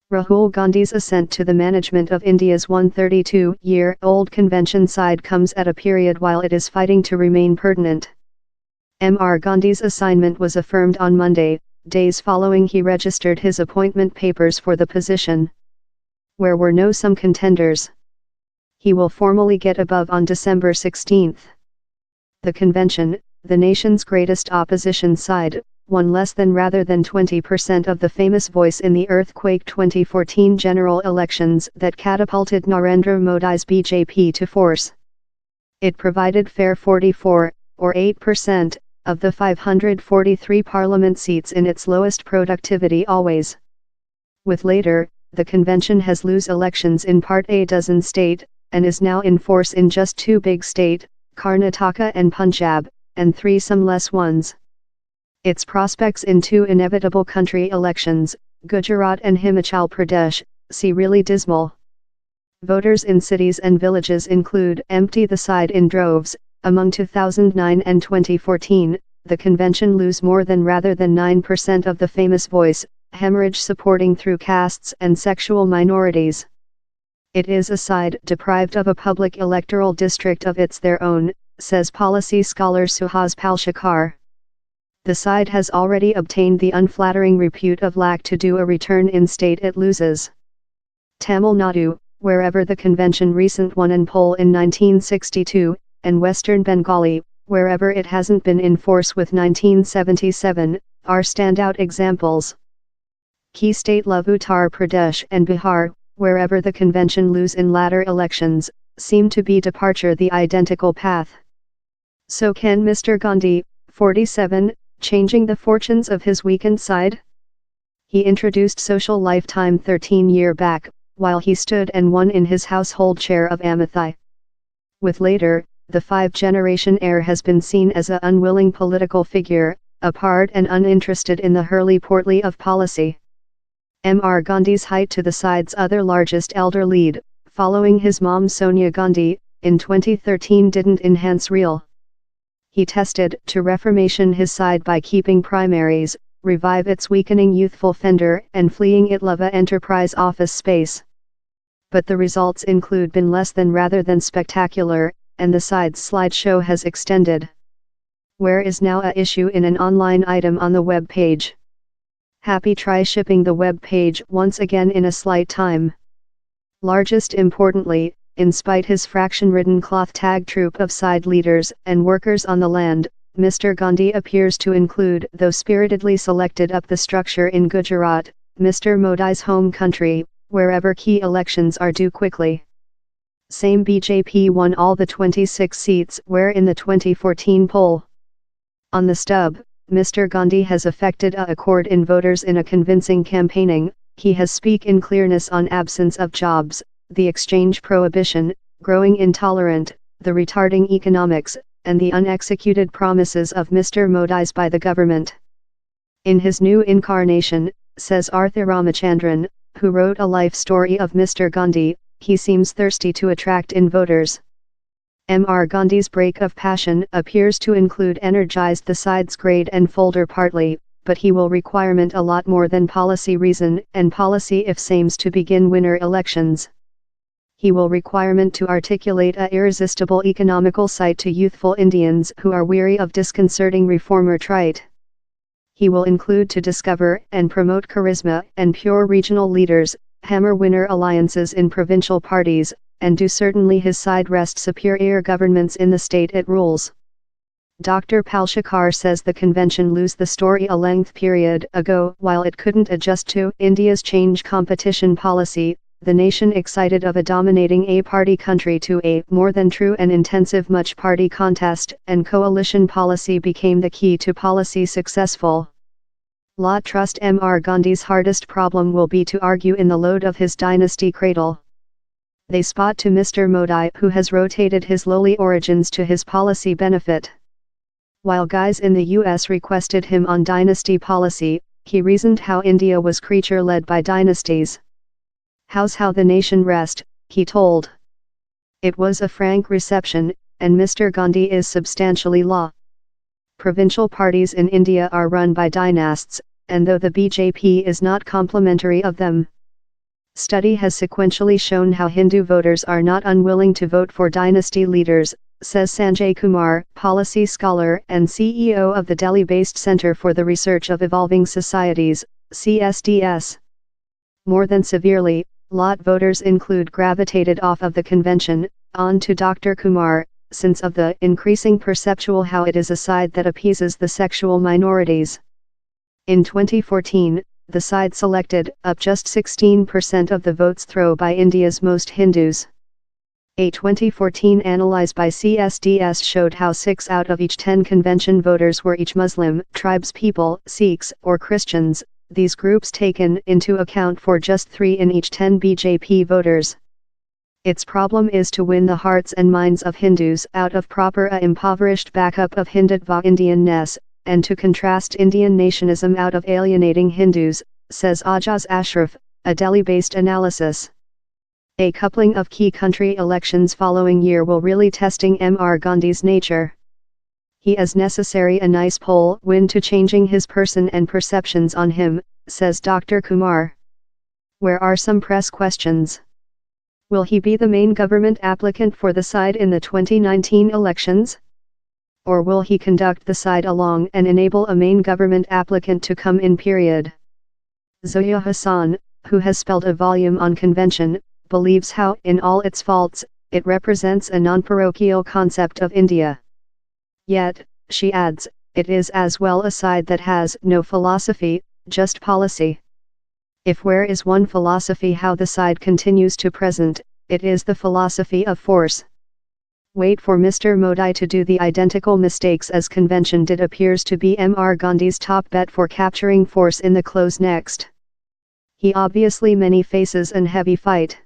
Rahul Gandhi's ascent to the management of India's 132-year-old convention side comes at a period while it is fighting to remain pertinent. Mr. Gandhi's assignment was affirmed on Monday, days following he registered his appointment papers for the position. Where were no some contenders. He will formally get above on December 16. The convention, the nation's greatest opposition side, won less than rather than 20% of the famous voice in the earthquake 2014 general elections that catapulted Narendra Modi's BJP to force. It provided fair 44, or 8%, of the 543 parliament seats in its lowest productivity always. With later, the convention has lose elections in part a dozen state, and is now in force in just two big state, Karnataka and Punjab, and three some less ones. Its prospects in two inevitable country elections, Gujarat and Himachal Pradesh, see really dismal. Voters in cities and villages include empty the side in droves. Among 2009 and 2014, the convention lose more than rather than 9% of the famous voice, hemorrhage supporting through castes and sexual minorities. It is a side deprived of a public electoral district of its their own, says policy scholar Suhas Palshikar. The side has already obtained the unflattering repute of lack to do a return in state it loses. Tamil Nadu, wherever the convention recent won and poll in 1962, and Western Bengali, wherever it hasn't been in force with 1977, are standout examples. Key state love Uttar Pradesh and Bihar, wherever the convention lose in latter elections, seem to be departure the identical path. So can Mr. Gandhi, 47, changing the fortunes of his weakened side? He introduced social lifetime 13 years back, while he stood and won in his household chair of Amathi. With later, the five-generation heir has been seen as an unwilling political figure, apart and uninterested in the hurly-portly of policy. Mr. Gandhi's height to the side's other largest elder lead, following his mom Sonia Gandhi, in 2013 didn't enhance real. He tested to reformation his side by keeping primaries, revive its weakening youthful fender and fleeing it love a enterprise office space. But the results include been less than rather than spectacular, and the side's slideshow has extended. Where is now a issue in an online item on the web page. Happy try shipping the web page once again in a slight time. Largest importantly, in spite his fraction-ridden cloth tag troop of side leaders and workers on the land, Mr. Gandhi appears to include though spiritedly selected up the structure in Gujarat, Mr. Modi's home country, wherever key elections are due quickly. Same BJP won all the 26 seats where in the 2014 poll. On the stub, Mr. Gandhi has effected a accord in voters in a convincing campaigning. He has speak in clearness on absence of jobs, the exchange prohibition, growing intolerant, the retarding economics, and the unexecuted promises of Mr. Modi's by the government. In his new incarnation, says Arthur Ramachandran, who wrote a life story of Mr. Gandhi, he seems thirsty to attract in voters. Mr. Gandhi's break of passion appears to include energized the side's grade and folder partly, but he will requirement a lot more than policy reason and policy if sames to begin winner elections. He will requirement to articulate a irresistible economical sight to youthful Indians who are weary of disconcerting reformer trite. He will include to discover and promote charisma and pure regional leaders, hammer winner alliances in provincial parties, and do certainly his side rest superior governments in the state it rules. Dr. Palshikar says the convention lose the story a length period ago while it couldn't adjust to India's change competition policy, the nation excited of a dominating a-party country to a more than true and intensive much-party contest and coalition policy became the key to policy successful. La trust Mr. Gandhi's hardest problem will be to argue in the load of his dynasty cradle. They spot to Mr. Modi who has rotated his lowly origins to his policy benefit. While guys in the US requested him on dynasty policy, he reasoned how India was creature led by dynasties. How's how the nation rest, he told. It was a frank reception, and Mr. Gandhi is substantially law. Provincial parties in India are run by dynasts, and though the BJP is not complimentary of them, Study has sequentially shown how Hindu voters are not unwilling to vote for dynasty leaders, says Sanjay Kumar, policy scholar and CEO of the Delhi-based Center for the Research of Evolving Societies, CSDS. More than severely, lot voters gravitated off of the convention, on to Dr. Kumar, since of the increasing perceptual how it is a side that appeases the sexual minorities. In 2014, the side selected up just 16% of the votes thrown by India's most Hindus. A 2014 analysis by CSDS showed how 6 out of each 10 convention voters were each Muslim, tribespeople, Sikhs, or Christians, these groups taken into account for just 3 in each 10 BJP voters. Its problem is to win the hearts and minds of Hindus out of proper impoverished backup of Hindutva Indianness, and to contrast Indian nationalism out of alienating Hindus, says Ajaz Ashraf, a Delhi-based analysis. A coupling of key country elections following year will really testing Mr. Gandhi's nature. He is necessary a nice poll win to changing his person and perceptions on him, says Dr. Kumar. Where are some press questions? Will he be the main government applicant for the side in the 2019 elections? Or will he conduct the side along and enable a main government applicant to come in period? Zoya Hassan, who has spelled a volume on convention, believes how, in all its faults, it represents a non-parochial concept of India. Yet, she adds, it is as well a side that has no philosophy, just policy. If where is one philosophy how the side continues to present, it is the philosophy of force. Wait for Mr. Modi to do the identical mistakes as convention did appears to be Mr. Gandhi's top bet for capturing force in the close next. He obviously many faces and heavy fight.